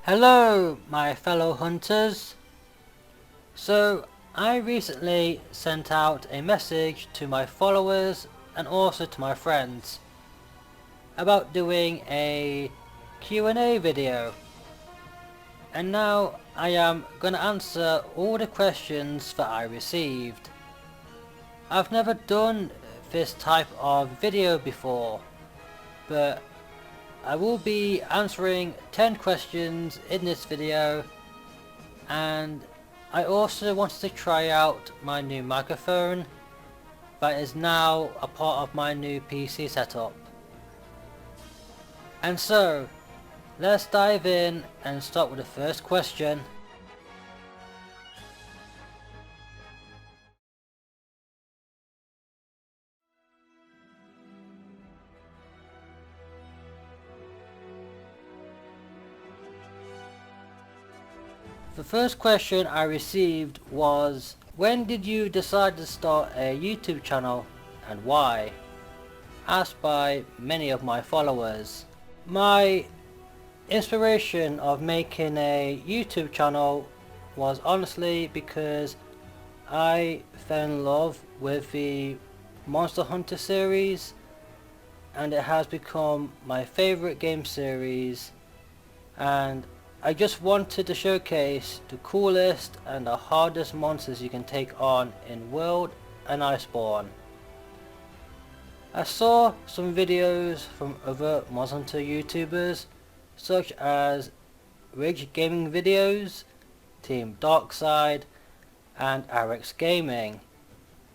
Hello my fellow hunters. So I recently sent out a message to my followers and also to my friends about doing a Q&A video, and now I am gonna answer all the questions that I received. I've never done this type of video before, but I will be answering 10 questions in this video, and I also wanted to try out my new microphone that is now a part of my new PC setup. And so, let's dive in and start with the first question. The first question I received was, when did you decide to start a YouTube channel and why? Asked by many of my followers. My inspiration of making a YouTube channel was honestly because I fell in love with the Monster Hunter series, and it has become my favorite game series, and I just wanted to showcase the coolest and the hardest monsters you can take on in World and Iceborne. I saw some videos from other Monster Hunter YouTubers such as Ridge Gaming Videos, Team Darkside and RX Gaming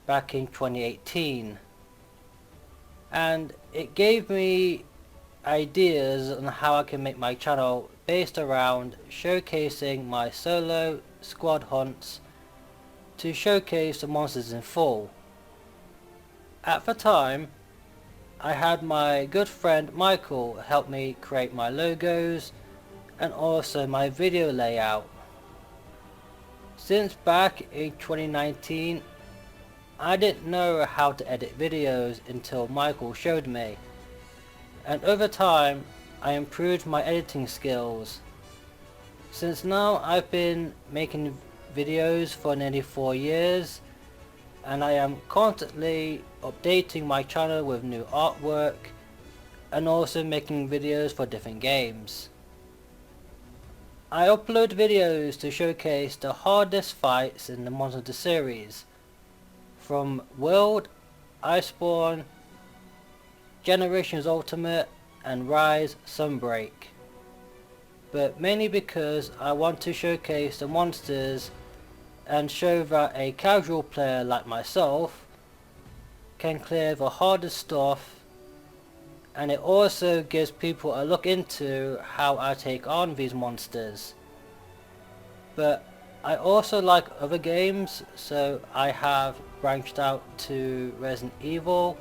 back in 2018, and it gave me ideas on how I can make my channel based around showcasing my solo squad hunts to showcase the monsters in full. At the time, I had my good friend Michael help me create my logos and also my video layout. Since back in 2019, I didn't know how to edit videos until Michael showed me, and over time I improved my editing skills. Since now I've been making videos for nearly 4 years, and I am constantly updating my channel with new artwork and also making videos for different games. I upload videos to showcase the hardest fights in the Monster Hunter series, from World, Iceborne, Generations Ultimate and Rise Sunbreak, but mainly because I want to showcase the monsters and show that a casual player like myself can clear the hardest stuff, and it also gives people a look into how I take on these monsters. But I also like other games, so I have branched out to Resident Evil,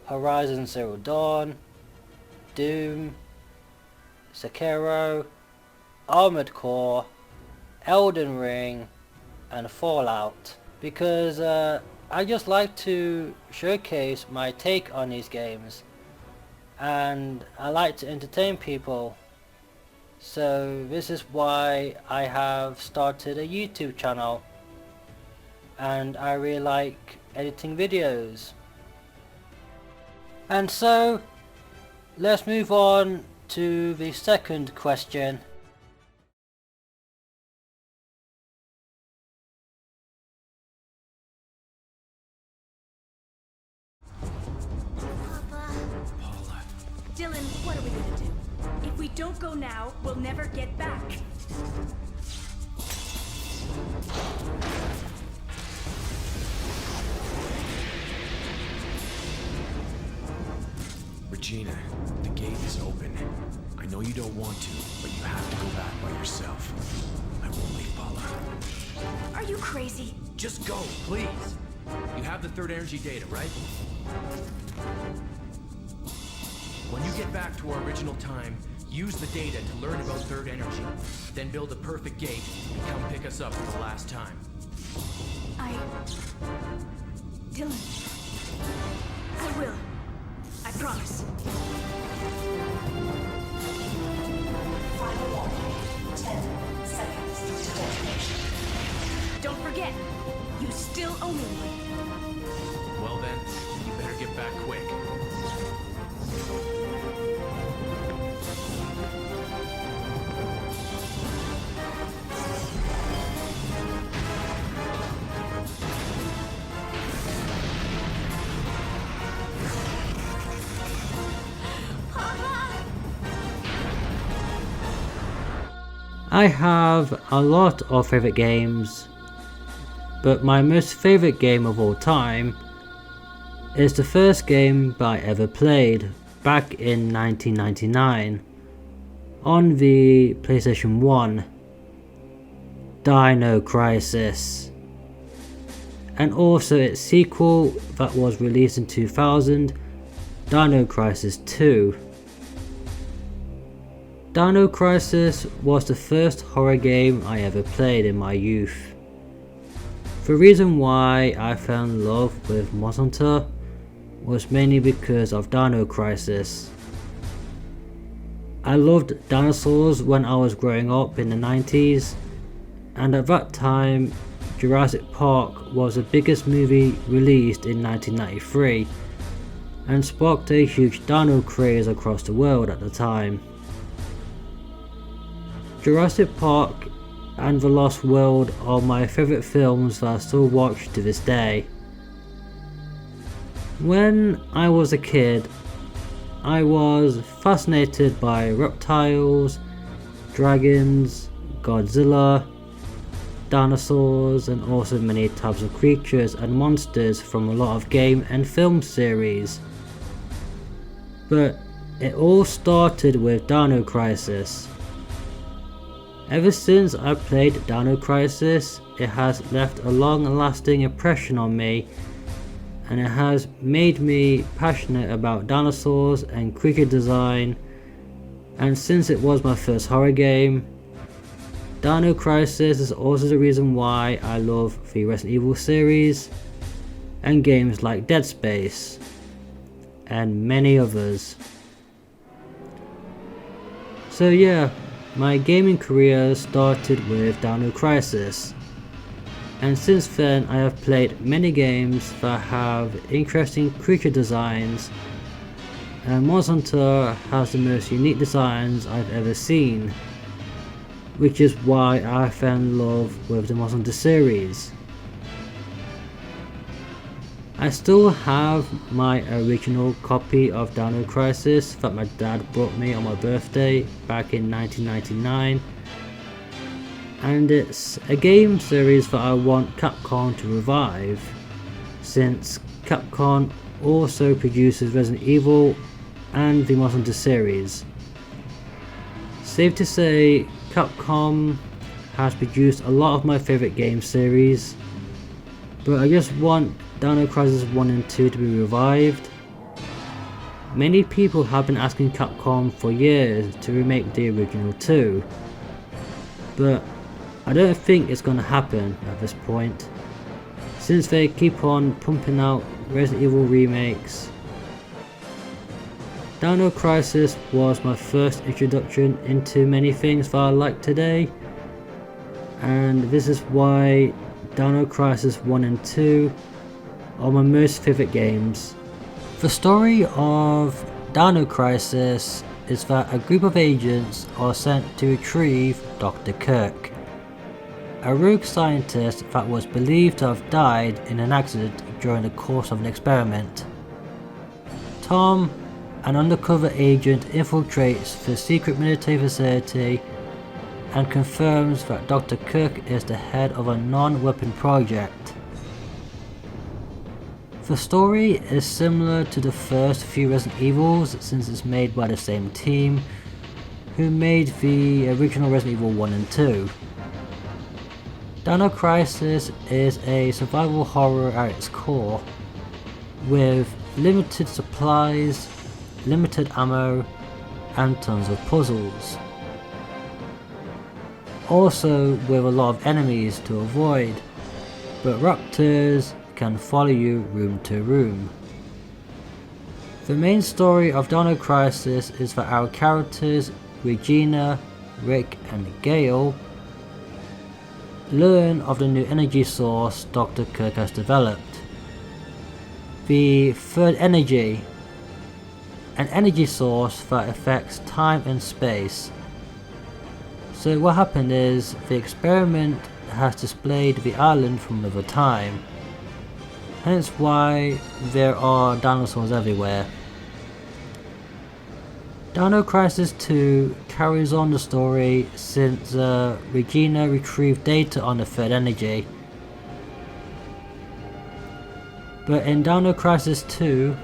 Horizon Zero Dawn, Doom, Sekiro, Armored Core, Elden Ring and Fallout, because I just like to showcase my take on these games, and I like to entertain people. So this is why I have started a YouTube channel, and I really like editing videos. And so let's move on to the second question. Paula. Dylan, what are we gonna do? If we don't go now, we'll never get back. Regina, the gate is open. I know you don't want to, but you have to go back by yourself. I won't leave Paula. Are you crazy? Just go, please. You have the third energy data, right? When you get back to our original time, use the data to learn about third energy. Then build a perfect gate and come pick us up for the last time. Dylan. I will. I promise. Final warning. 10 seconds to detonation. Don't forget, you still owe me one. Well then, you better get back quick. I have a lot of favourite games, but my most favourite game of all time is the first game I ever played back in 1999 on the PlayStation 1, Dino Crisis, and also its sequel that was released in 2000, Dino Crisis 2. Dino Crisis was the first horror game I ever played in my youth. The reason why I fell in love with Monster Hunter was mainly because of Dino Crisis. I loved dinosaurs when I was growing up in the 90s, and at that time Jurassic Park was the biggest movie released in 1993 and sparked a huge dino craze across the world at the time. Jurassic Park and The Lost World are my favourite films that I still watch to this day. When I was a kid, I was fascinated by reptiles, dragons, Godzilla, dinosaurs, and also many types of creatures and monsters from a lot of game and film series. But it all started with Dino Crisis. Ever since I played Dino Crisis, it has left a long-lasting impression on me, and it has made me passionate about dinosaurs and creature design. And since it was my first horror game, Dino Crisis is also the reason why I love the Resident Evil series and games like Dead Space and many others. So yeah, my gaming career started with Dino Crisis, and since then I have played many games that have interesting creature designs, and Monster Hunter has the most unique designs I've ever seen, which is why I fell in love with the Monster Hunter series. I still have my original copy of Dino Crisis that my dad brought me on my birthday back in 1999, and it's a game series that I want Capcom to revive, since Capcom also produces Resident Evil and the Monster Hunter series. Safe to say, Capcom has produced a lot of my favourite game series, but I just want Dino Crisis 1 and 2 to be revived. Many people have been asking Capcom for years to remake the original 2, but I don't think it's gonna happen at this point, since they keep on pumping out Resident Evil remakes. Dino Crisis was my first introduction into many things that I like today, and this is why Dino Crisis 1 and 2 are my most favourite games. The story of Dino Crisis is that a group of agents are sent to retrieve Dr. Kirk, a rogue scientist that was believed to have died in an accident during the course of an experiment. Tom, an undercover agent, infiltrates the secret military facility and confirms that Dr. Kirk is the head of a non-weapon project. The story is similar to the first few Resident Evils, since it's made by the same team who made the original Resident Evil 1 and 2. Dino Crisis is a survival horror at its core, with limited supplies, limited ammo, and tons of puzzles. Also with a lot of enemies to avoid, but raptors can follow you room to room. The main story of Dino Crisis is that our characters, Regina, Rick and Gale learn of the new energy source Dr. Kirk has developed. The third energy, an energy source that affects time and space. So what happened is the experiment has displayed the island from another time, hence why there are dinosaurs everywhere. Dino Crisis 2 carries on the story since Regina retrieved data on the third energy. But in Dino Crisis 2,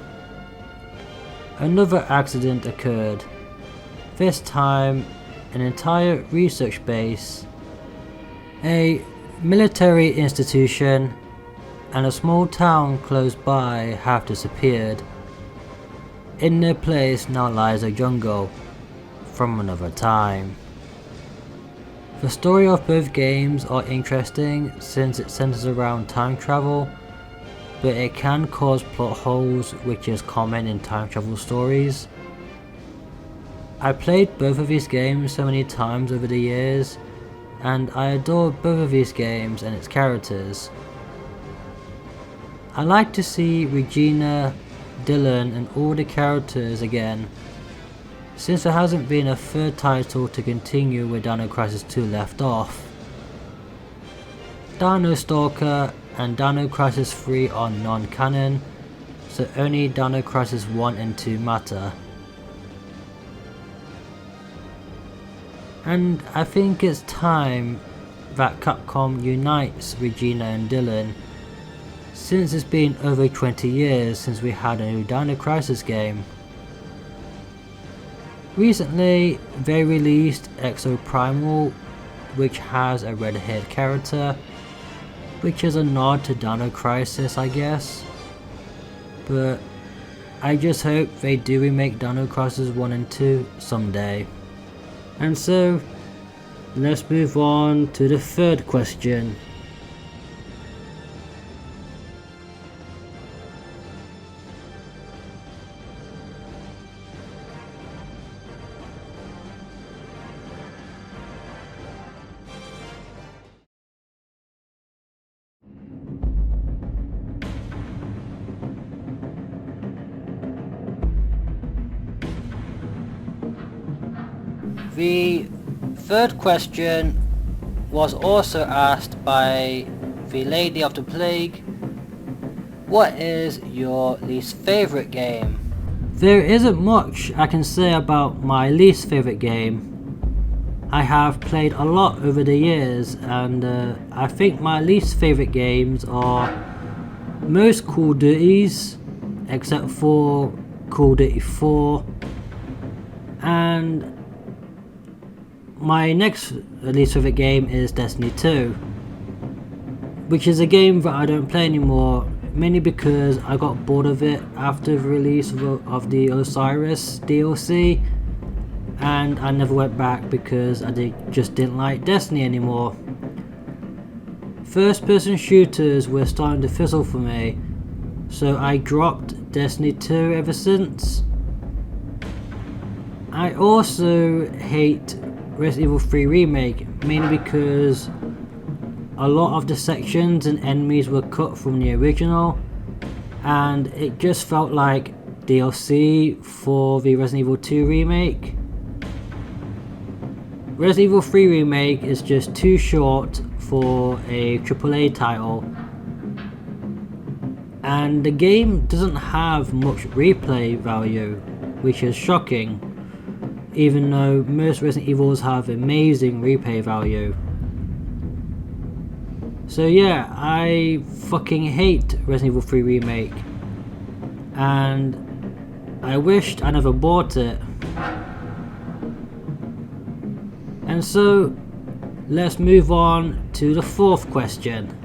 another accident occurred. This time, an entire research base, a military institution, and a small town close by have disappeared. In their place now lies a jungle from another time. The story of both games are interesting since it centers around time travel, but it can cause plot holes, which is common in time travel stories. I played both of these games so many times over the years, and I adore both of these games and its characters. I like to see Regina, Dylan and all the characters again, since there hasn't been a third title to continue where Dino Crisis 2 left off. Dino Stalker and Dino Crisis 3 are non-canon, so only Dino Crisis 1 and 2 matter. And I think it's time that Capcom unites Regina and Dylan, since it's been over 20 years since we had a new Dino Crisis game. Recently they released Exo Primal, which has a red-haired character, which is a nod to Dino Crisis, I guess. But I just hope they do remake Dino Crisis 1 and 2 someday. And so, let's move on to the third question. The third question was also asked by the Lady of the Plague. What is your least favourite game? There isn't much I can say about my least favourite game. I have played a lot over the years, and I think my least favourite games are most Call of Duties, except for Call of Duty 4, and my next least favourite game is Destiny 2, which is a game that I don't play anymore, mainly because I got bored of it after the release of the Osiris DLC, and I never went back because I just didn't like Destiny anymore. First person shooters were starting to fizzle for me, so I dropped Destiny 2 ever since. I also hate Resident Evil 3 Remake, mainly because a lot of the sections and enemies were cut from the original, and it just felt like DLC for the Resident Evil 2 Remake. Resident Evil 3 Remake is just too short for a AAA title, and the game doesn't have much replay value, which is shocking, even though most Resident Evils have amazing replay value. So yeah, I fucking hate Resident Evil 3 Remake, and I wished I never bought it. And so, let's move on to the fourth question.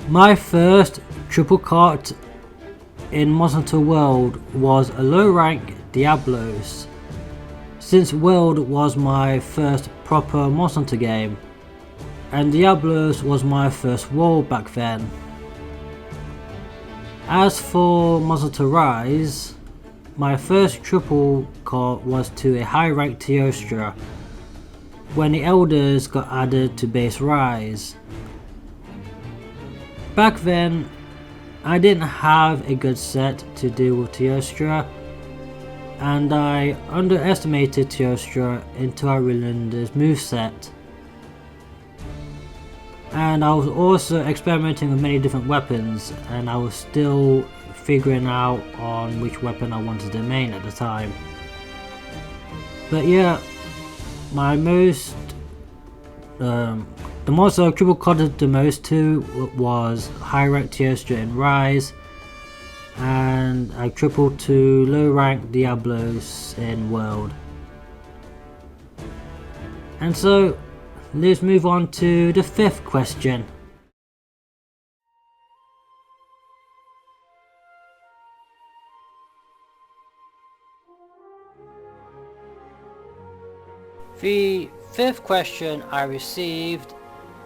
My first triple cart in Monster Hunter World was a low rank Diablos, since World was my first proper Monster Hunter game. and Diablos was my first world back then. As for Monster Hunter Rise, my first triple cut was to a high rank Teostra when the Elders got added to base Rise. Back then, I didn't have a good set to deal with Teostra, and I underestimated Teostra into Aureliander's moveset. And I was also experimenting with many different weapons, and I was still figuring out on which weapon I wanted to main at the time. But yeah, my most the monster I triple cutted the most to was high rank Teostra in Rise, and I tripled to low rank Diablos in World. And so let's move on to the fifth question. The fifth question I received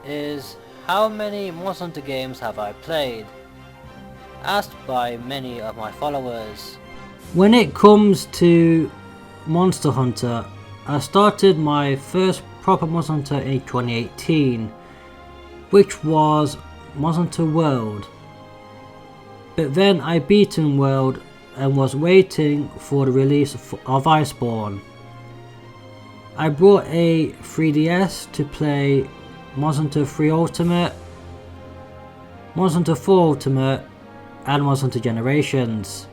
is, how many Monster Hunter games have I played? Asked by many of my followers. When it comes to Monster Hunter, I started my first proper Monster Hunter in 2018, which was Monster Hunter World. But then I beaten World and was waiting for the release of Iceborne. I brought a 3DS to play Monster Hunter 3 Ultimate, Monster Hunter 4 Ultimate, and Monster Hunter Generations.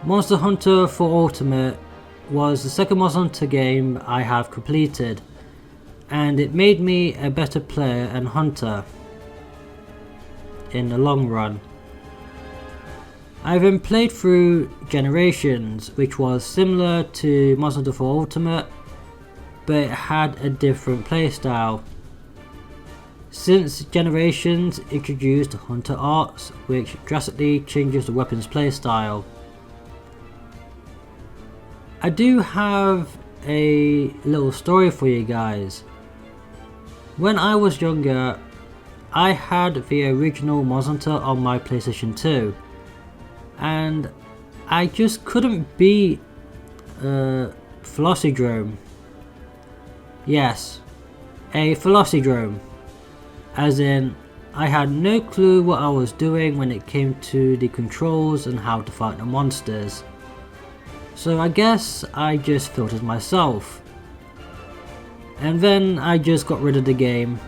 Monster Hunter 4 Ultimate was the second Monster Hunter game I have completed, and it made me a better player and hunter in the long run. I then played through Generations, which was similar to Monster Hunter 4 Ultimate, but it had a different playstyle. Since Generations introduced Hunter Arts, which drastically changes the weapon's playstyle. I do have a little story for you guys. When I was younger, I had the original Monster Hunter on my PlayStation 2, and I just couldn't beat Velocidrome. Yes, a Velocidrome. As in, I had no clue what I was doing when it came to the controls and how to fight the monsters. So I guess I just filtered myself. And then I just got rid of the game,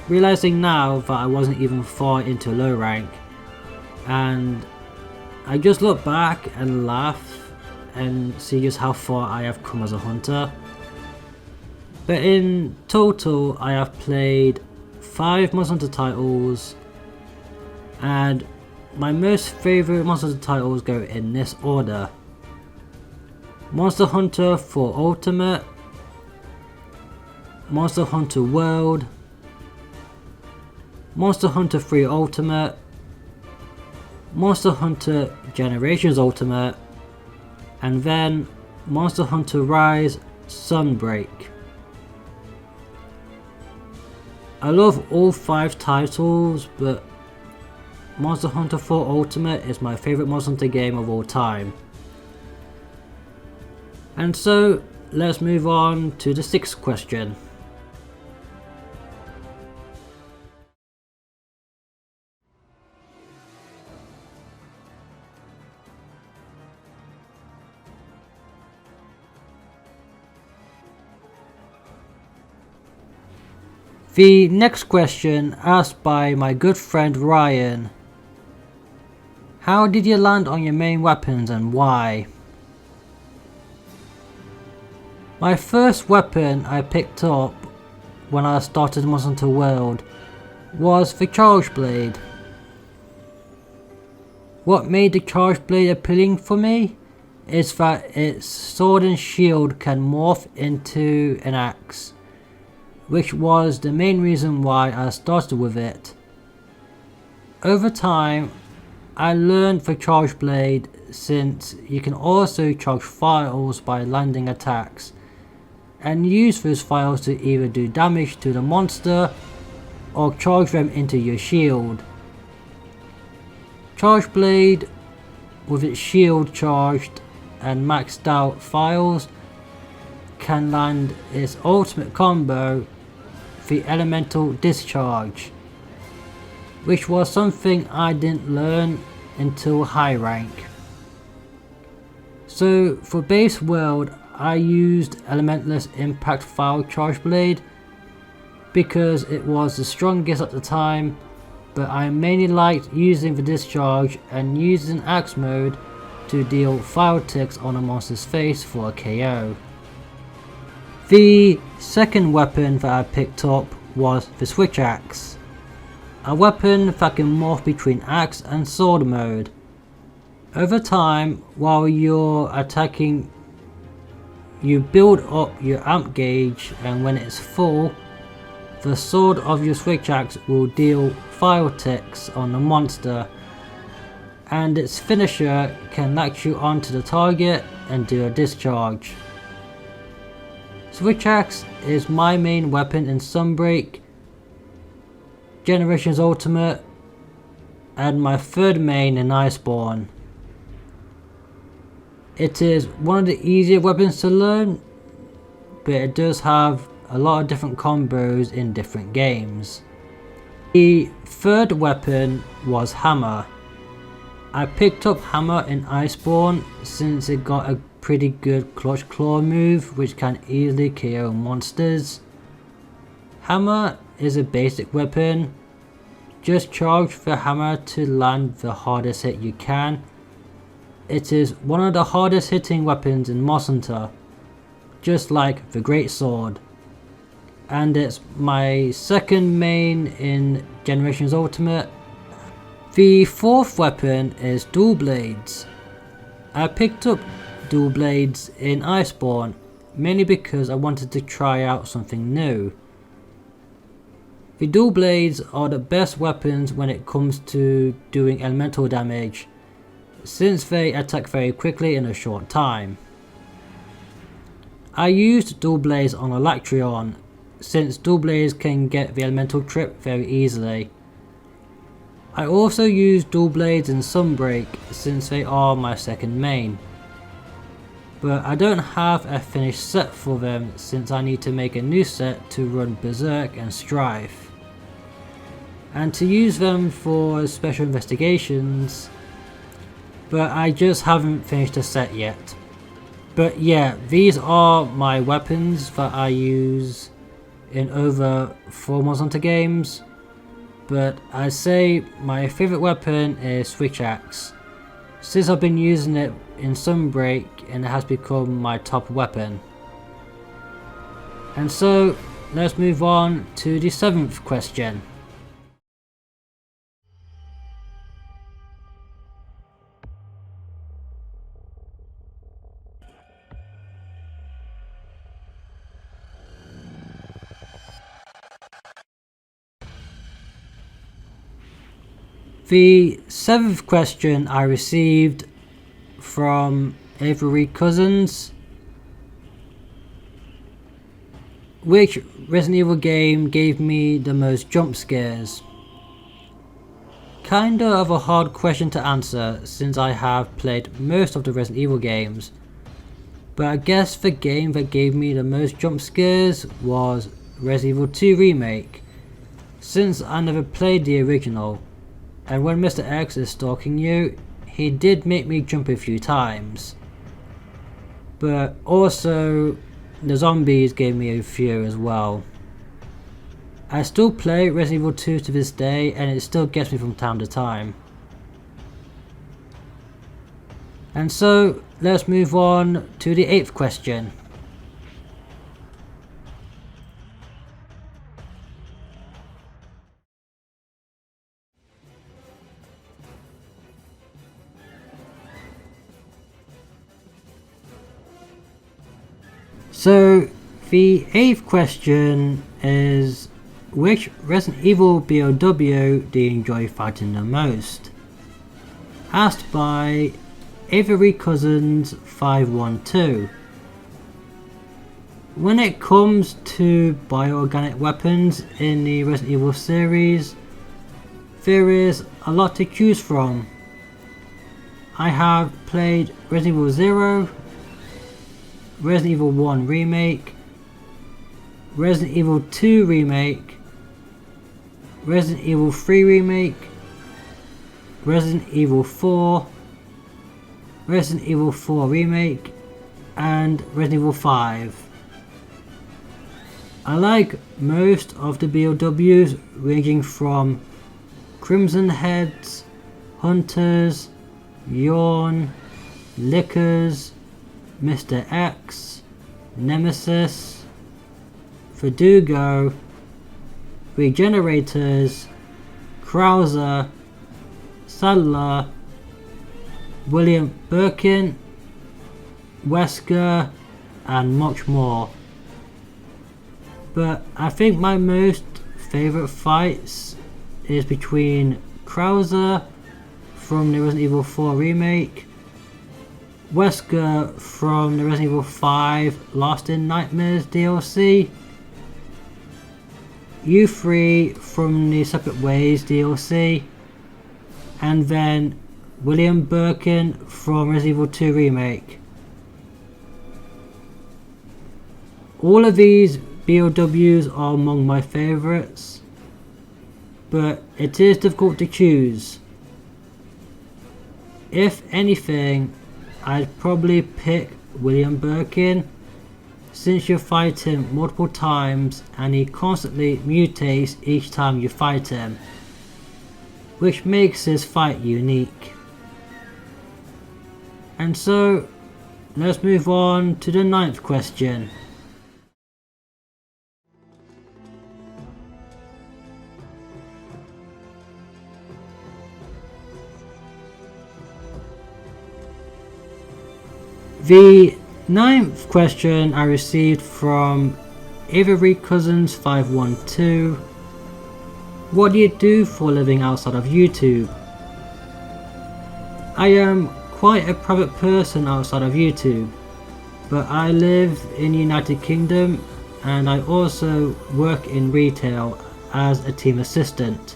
realizing now that I wasn't even far into low rank, and I just look back and laugh and see just how far I have come as a hunter. But in total I have played 5 Monster Hunter titles, and my most favourite Monster Hunter titles go in this order: Monster Hunter 4 Ultimate, Monster Hunter World, Monster Hunter 3 Ultimate, Monster Hunter Generations Ultimate, and then Monster Hunter Rise Sunbreak. I love all 5 titles, but Monster Hunter 4 Ultimate is my favourite Monster Hunter game of all time. And so, let's move on to the 6th question. The next question, asked by my good friend Ryan. How did you land on your main weapons and why? My first weapon I picked up when I started Monster Hunter World was the Charge Blade. What made the Charge Blade appealing for me is that its sword and shield can morph into an axe, which was the main reason why I started with it. Over time, I learned the Charge Blade, since you can also charge files by landing attacks, and use those files to either do damage to the monster or charge them into your shield. Charge Blade, with its shield charged and maxed out files, can land its ultimate combo, the Elemental Discharge, which was something I didn't learn until high rank. So for base world, I used Elementless Impact File Charge Blade because it was the strongest at the time, but I mainly liked using the discharge and using axe mode to deal file ticks on a monster's face for a KO. The second weapon that I picked up was the Switch Axe, a weapon that can morph between axe and sword mode. Over time, while you're attacking, you build up your amp gauge, and when it's full, the sword of your Switch Axe will deal file ticks on the monster, and its finisher can latch you onto the target and do a discharge. Switch Axe is my main weapon in Sunbreak, Generations Ultimate, and my third main in Iceborne. It is one of the easier weapons to learn, but it does have a lot of different combos in different games. The third weapon was Hammer. I picked up Hammer in Iceborne since it got a pretty good clutch claw move which can easily KO monsters. Hammer is a basic weapon. Just charge the hammer to land the hardest hit you can. It is one of the hardest hitting weapons in Moss Hunter, just like the Great Sword. And it's my second main in Generations Ultimate. The fourth weapon is Dual Blades. I picked up Dual Blades in Iceborne mainly because I wanted to try out something new. The Dual Blades are the best weapons when it comes to doing elemental damage, since they attack very quickly in a short time. I used Dual Blades on Electrion, since Dual Blades can get the elemental trip very easily. I also use Dual Blades in Sunbreak since they are my second main, but I don't have a finished set for them since I need to make a new set to run Berserk and Strife, and to use them for special investigations, but I just haven't finished a set yet. But yeah, these are my weapons that I use in over 4 Monster Hunter games, but I'd say my favourite weapon is Switch Axe, since I've been using it in Sunbreak and it has become my top weapon. And so let's move on to the 7th question. The 7th question I received from Avery Cousins. Which Resident Evil game gave me the most jump scares? Kinda of a hard question to answer since I have played most of the Resident Evil games, but I guess the game that gave me the most jump scares was Resident Evil 2 Remake, since I never played the original. And when Mr. X is stalking you, he did make me jump a few times. But also, the zombies gave me a few as well. I still play Resident Evil 2 to this day and it still gets me from time to time. And so, let's move on to the 8th question. So, the 8th question is, which Resident Evil BOW do you enjoy fighting the most? Asked by Avery Cousins 512. when it comes to bioorganic weapons in the Resident Evil series, there is a lot to choose from. I have played Resident Evil 0, Resident Evil 1 Remake, Resident Evil 2 Remake, Resident Evil 3 Remake, Resident Evil 4, Resident Evil 4 Remake, and Resident Evil 5. I like most of the BOWs, ranging from Crimson Heads, Hunters, Yawn, Lickers, Mr. X, Nemesis, Verdugo, Regenerators, Krauser, Sadler, William Birkin, Wesker, and much more. But I think my most favourite fights is between Krauser from the Resident Evil 4 Remake, Wesker from the Resident Evil 5 Lost in Nightmares DLC, you 3 from the Separate Ways DLC, and then William Birkin from Resident Evil 2 Remake. All of these BOWs are among my favourites, but it is difficult to choose. If anything, I'd probably pick William Birkin, since you fight him multiple times and he constantly mutates each time you fight him, which makes his fight unique. And so, let's move on to the 9th question. The 9th question I received from Avery Cousins 512. What do you do for a living outside of YouTube? I am quite a private person outside of YouTube, but I live in the United Kingdom and I also work in retail as a team assistant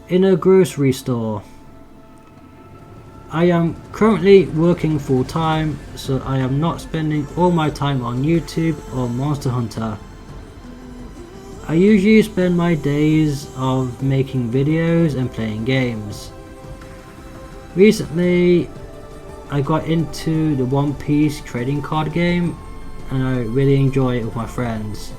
in a grocery store. I am currently working full time, so I am not spending all my time on YouTube or Monster Hunter. I usually spend my days of making videos and playing games. Recently I got into the One Piece trading card game and I really enjoy it with my friends.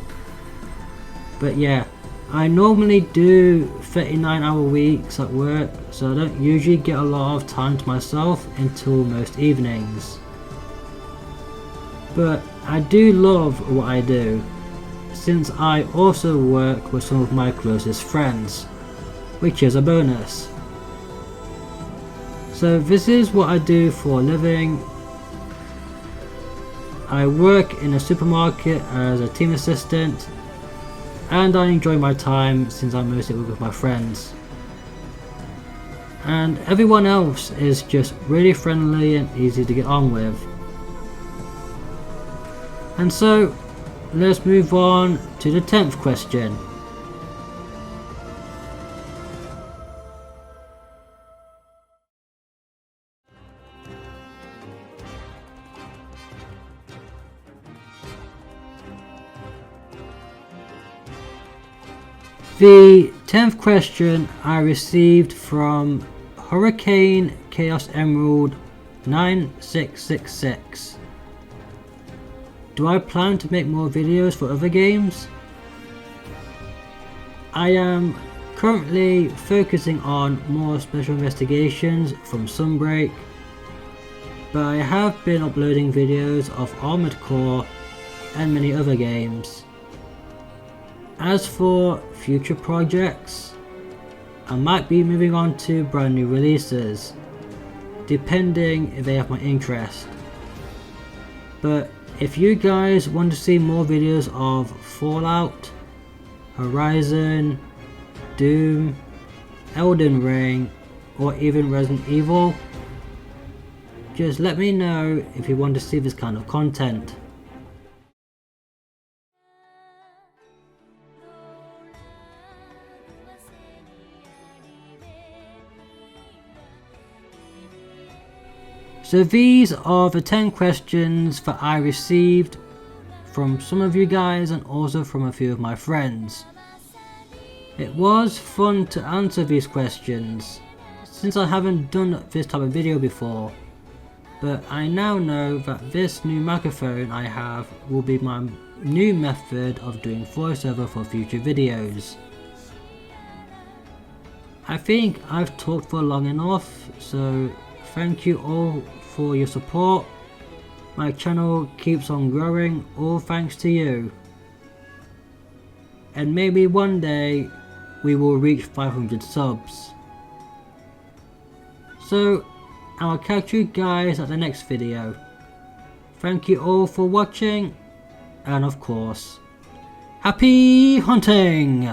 But yeah, I normally do 39-hour weeks at work, so I don't usually get a lot of time to myself until most evenings. But I do love what I do, since I also work with some of my closest friends, which is a bonus. So this is what I do for a living. I work in a supermarket as a team assistant, and I enjoy my time since I mostly work with my friends. And everyone else is just really friendly and easy to get on with. And so, let's move on to the 10th question. The 10th question I received from Hurricane Chaos Emerald 9666. Do I plan to make more videos for other games? I am currently focusing on more special investigations from Sunbreak, but I have been uploading videos of Armored Core and many other games. As for future projects, I might be moving on to brand new releases, depending if they have my interest. But if you guys want to see more videos of Fallout, Horizon, Doom, Elden Ring, or even Resident Evil, just let me know if you want to see this kind of content. So these are the 10 questions that I received from some of you guys and also from a few of my friends. It was fun to answer these questions since I haven't done this type of video before, but I now know that this new microphone I have will be my new method of doing voiceover for future videos. I think I've talked for long enough, so thank you all for your support. My channel keeps on growing, all thanks to you. And maybe one day we will reach 500 subs. So I'll catch you guys at the next video. Thank you all for watching, and of course, happy hunting!